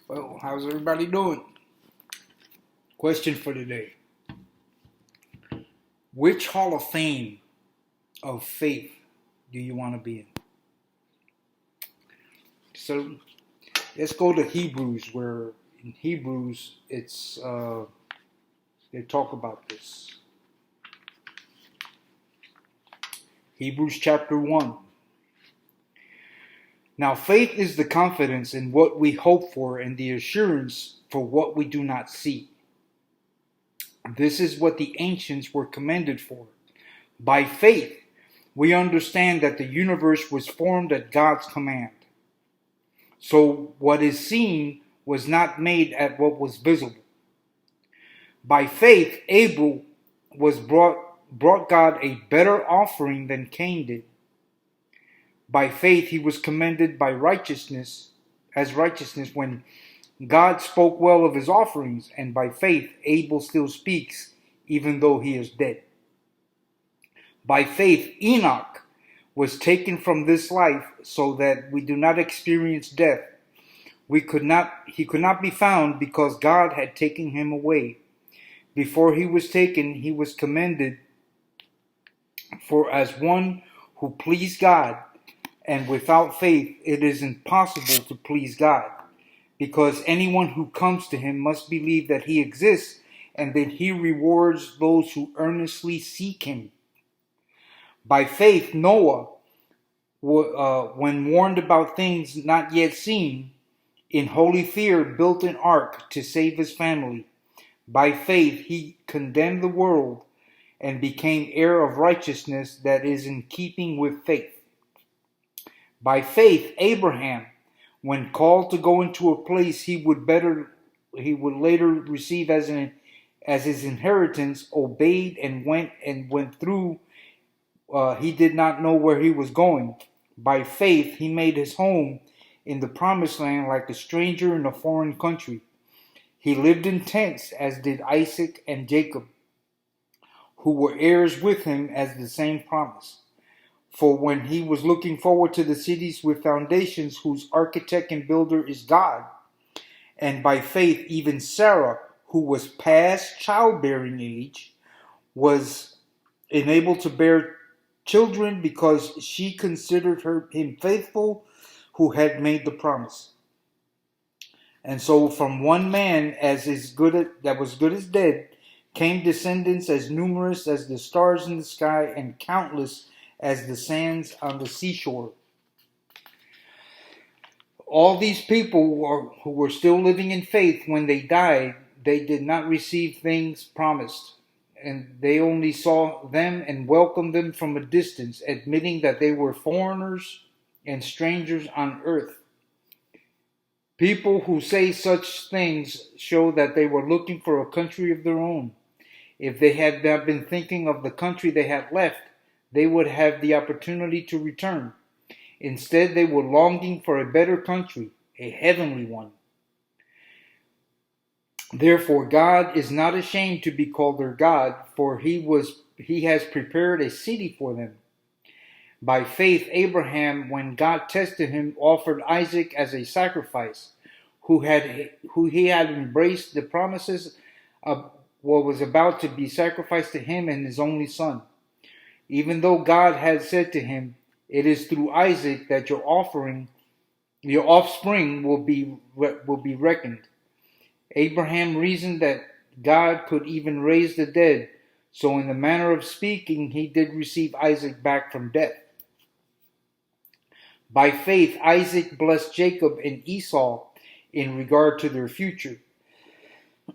Well, how's everybody doing? Question for today. Which Hall of Fame of faith do you want to be in? So let's go to Hebrews, where in Hebrews they talk about this. Hebrews chapter 1. Now faith is the confidence in what we hope for and the assurance for what we do not see. This is what the ancients were commended for. By faith, we understand that the universe was formed at God's command. So what is seen was not made at what was visible. By faith, Abel was brought God a better offering than Cain did. By faith, he was commended by righteousness when God spoke well of his offerings, and by faith, Abel still speaks, even though he is dead. By faith, Enoch was taken from this life so that we do not experience death. He could not be found because God had taken him away. Before he was taken, he was commended for as one who pleased God, and without faith it is impossible to please God, because anyone who comes to him must believe that he exists and that he rewards those who earnestly seek him. By faith, Noah, when warned about things not yet seen, in holy fear built an ark to save his family. By faith, he condemned the world and became heir of righteousness that is in keeping with faith. By faith, Abraham, when called to go into a place he would later receive as his inheritance, obeyed and went through. He did not know where he was going. By faith, he made his home in the promised land like a stranger in a foreign country. He lived in tents, as did Isaac and Jacob, who were heirs with him as the same promise. For when he was looking forward to the cities with foundations, whose architect and builder is God, and by faith even Sarah, who was past childbearing age, was enabled to bear children because she considered him faithful who had made the promise. And so from one man that was good as dead came descendants as numerous as the stars in the sky and countless as the sands on the seashore. All these people who were still living in faith when they died, they did not receive things promised, and they only saw them and welcomed them from a distance, admitting that they were foreigners and strangers on earth. People who say such things show that they were looking for a country of their own. If they had not been thinking of the country they had left, they would have the opportunity to return. Instead, they were longing for a better country, a heavenly one. Therefore, God is not ashamed to be called their God, for he has prepared a city for them. By faith, Abraham, when God tested him, offered Isaac as a sacrifice, who he had embraced the promises of what was about to be sacrificed to him and his only son. Even though God had said to him, "It is through Isaac that your offspring will be reckoned." Abraham reasoned that God could even raise the dead, so in the manner of speaking, he did receive Isaac back from death. By faith, Isaac blessed Jacob and Esau in regard to their future.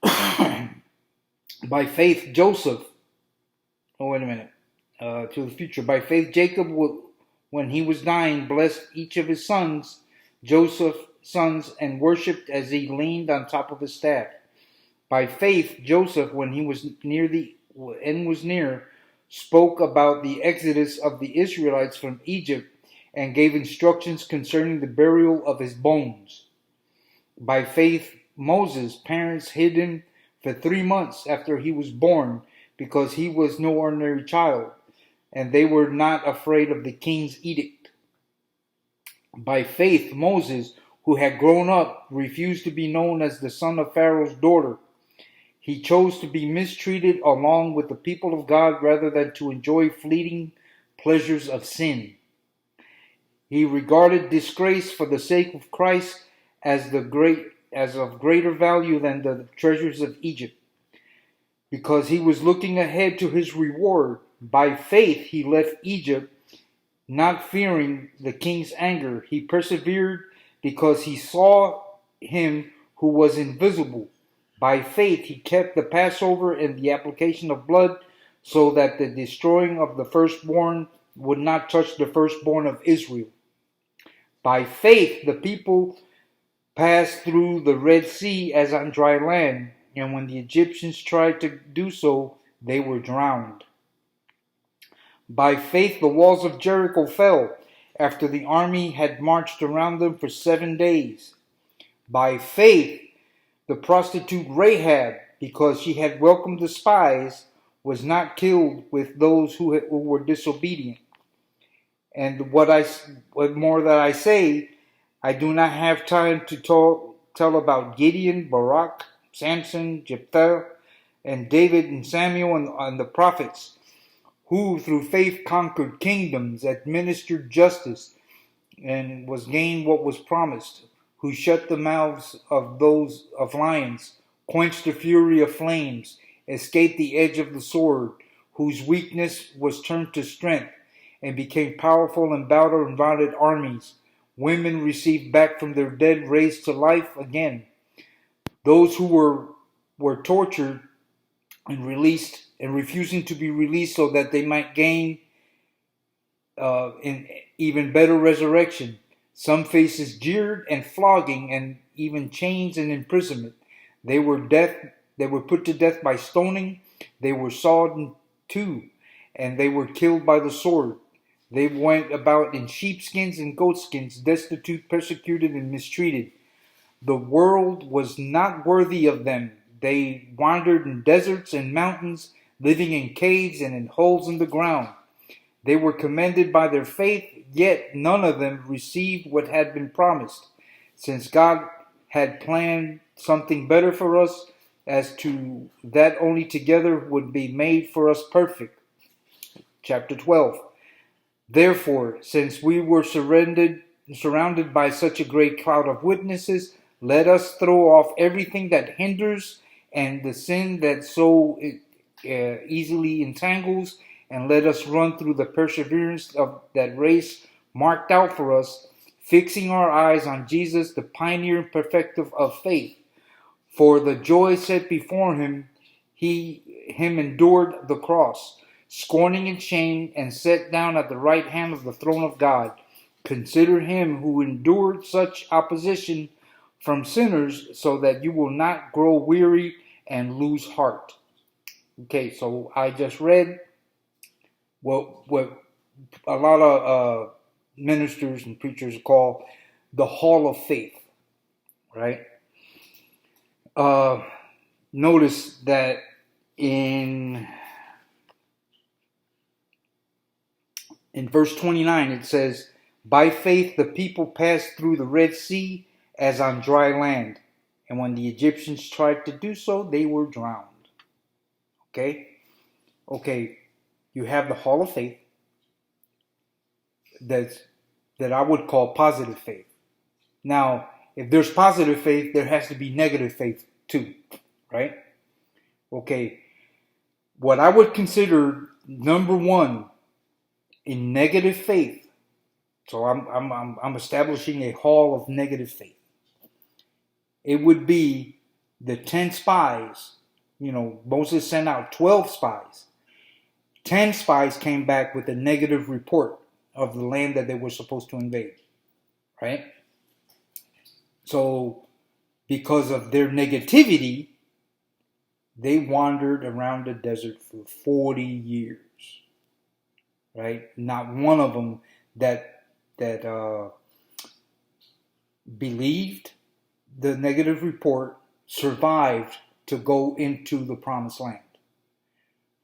By faith, Joseph. To the future. By faith, Jacob, when he was dying, blessed each of his sons, Joseph's sons, and worshipped as he leaned on top of his staff. By faith, Joseph, when he was near the end was near, spoke about the exodus of the Israelites from Egypt and gave instructions concerning the burial of his bones. By faith, Moses' parents hid him for 3 months after he was born, because he was no ordinary child, and they were not afraid of the king's edict. By faith, Moses, who had grown up, refused to be known as the son of Pharaoh's daughter. He chose to be mistreated along with the people of God rather than to enjoy fleeting pleasures of sin. He regarded disgrace for the sake of Christ as of greater value than the treasures of Egypt, because he was looking ahead to his reward. By faith he left Egypt, not fearing the king's anger. He persevered because he saw him who was invisible. By faith he kept the Passover and the application of blood, so that the destroying of the firstborn would not touch the firstborn of Israel. By faith the people passed through the Red Sea as on dry land, and when the Egyptians tried to do so, they were drowned. By faith the walls of Jericho fell after the army had marched around them for 7 days. By faith the prostitute Rahab, because she had welcomed the spies, was not killed with those who were disobedient. And what more that I say, I do not have time to tell about Gideon, Barak, Samson, Jephthah, and David and Samuel and the prophets, who through faith conquered kingdoms, administered justice, and was gained what was promised, who shut the mouths of those of lions, quenched the fury of flames, escaped the edge of the sword, whose weakness was turned to strength, and became powerful in battle and routed armies. Women received back from their dead, raised to life again. Those who were tortured and released and refusing to be released so that they might gain an even better resurrection. Some faces jeered and flogging and even chains and imprisonment. They were put to death by stoning. They were sawed in two, and they were killed by the sword. They went about in sheepskins and goatskins, destitute, persecuted, and mistreated. The world was not worthy of them. They wandered in deserts and mountains, living in caves and in holes in the ground. They were commended by their faith, yet none of them received what had been promised, since God had planned something better for us, as to that only together would be made for us perfect. Chapter 12. Therefore, since we were surrounded by such a great cloud of witnesses, let us throw off everything that hinders and the sin that so easily entangles, and let us run through the perseverance of that race marked out for us, fixing our eyes on Jesus, the pioneer and perfecter of faith. For the joy set before him, he endured the cross, scorning its shame, and sat down at the right hand of the throne of God. Consider him who endured such opposition from sinners, so that you will not grow weary and lose heart. Okay, so I just read what a lot of ministers and preachers call the Hall of Faith, right? Notice that in verse 29 it says, by faith the people passed through the Red Sea as on dry land, and when the Egyptians tried to do so, they were drowned. Okay, you have the Hall of Faith that I would call positive faith. Now, if there's positive faith, there has to be negative faith too, right? Okay, what I would consider number one in negative faith, so I'm establishing a hall of negative faith. It would be the 10 spies. Moses sent out 12 spies. 10 spies came back with a negative report of the land that they were supposed to invade, right? So, because of their negativity, they wandered around the desert for 40 years, right? Not one of them that believed the negative report survived to go into the promised land,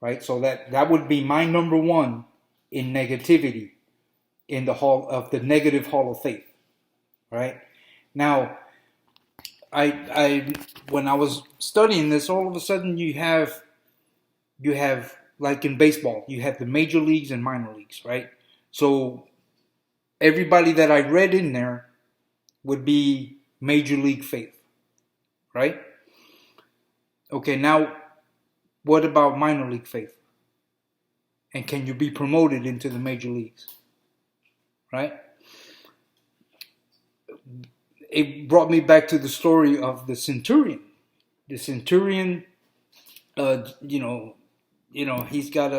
right? So that would be my number one in negativity in the hall of the negative hall of faith, right? Now, I when I was studying this, all of a sudden you have like in baseball, you have the major leagues and minor leagues, right? So everybody that I read in there would be major league faith, right? Okay, now what about minor league faith? And can you be promoted into the major leagues, right? It brought me back to the story of the centurion. The centurion, you know, he's got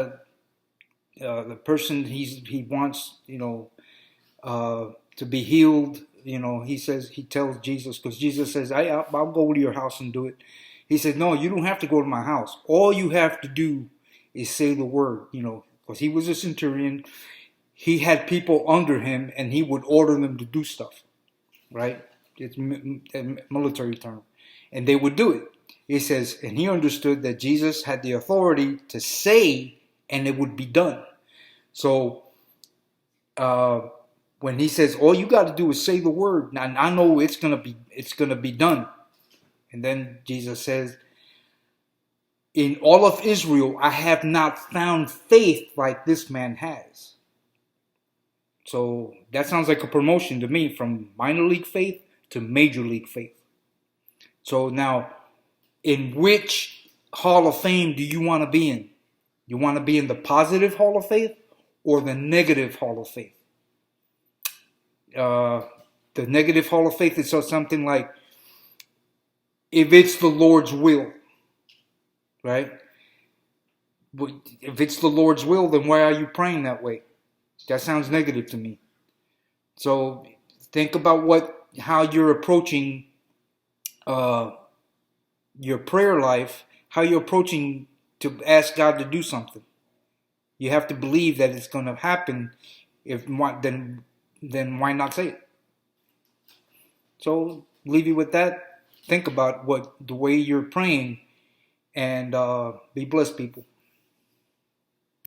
the person he wants, to be healed. He tells Jesus, because Jesus says, I'll go to your house and do it. He says, no, you don't have to go to my house. All you have to do is say the word, because he was a centurion. He had people under him and he would order them to do stuff, right? It's a military term. And they would do it. It says, and he understood that Jesus had the authority to say and it would be done. So, when he says, all you got to do is say the word, and I know it's gonna be done. And then Jesus says, in all of Israel, I have not found faith like this man has. So that sounds like a promotion to me, from minor league faith to major league faith. So now, in which Hall of Fame do you want to be in? You want to be in the positive Hall of Faith or the negative Hall of Faith? The negative Hall of Faith is something like, if it's the Lord's will, right? If it's the Lord's will, then why are you praying that way? That sounds negative to me. So think about how you're approaching your prayer life, how you're approaching to ask God to do something. You have to believe that it's going to happen. Then why not say it? So leave you with that. Think about the way you're praying, and be blessed, people.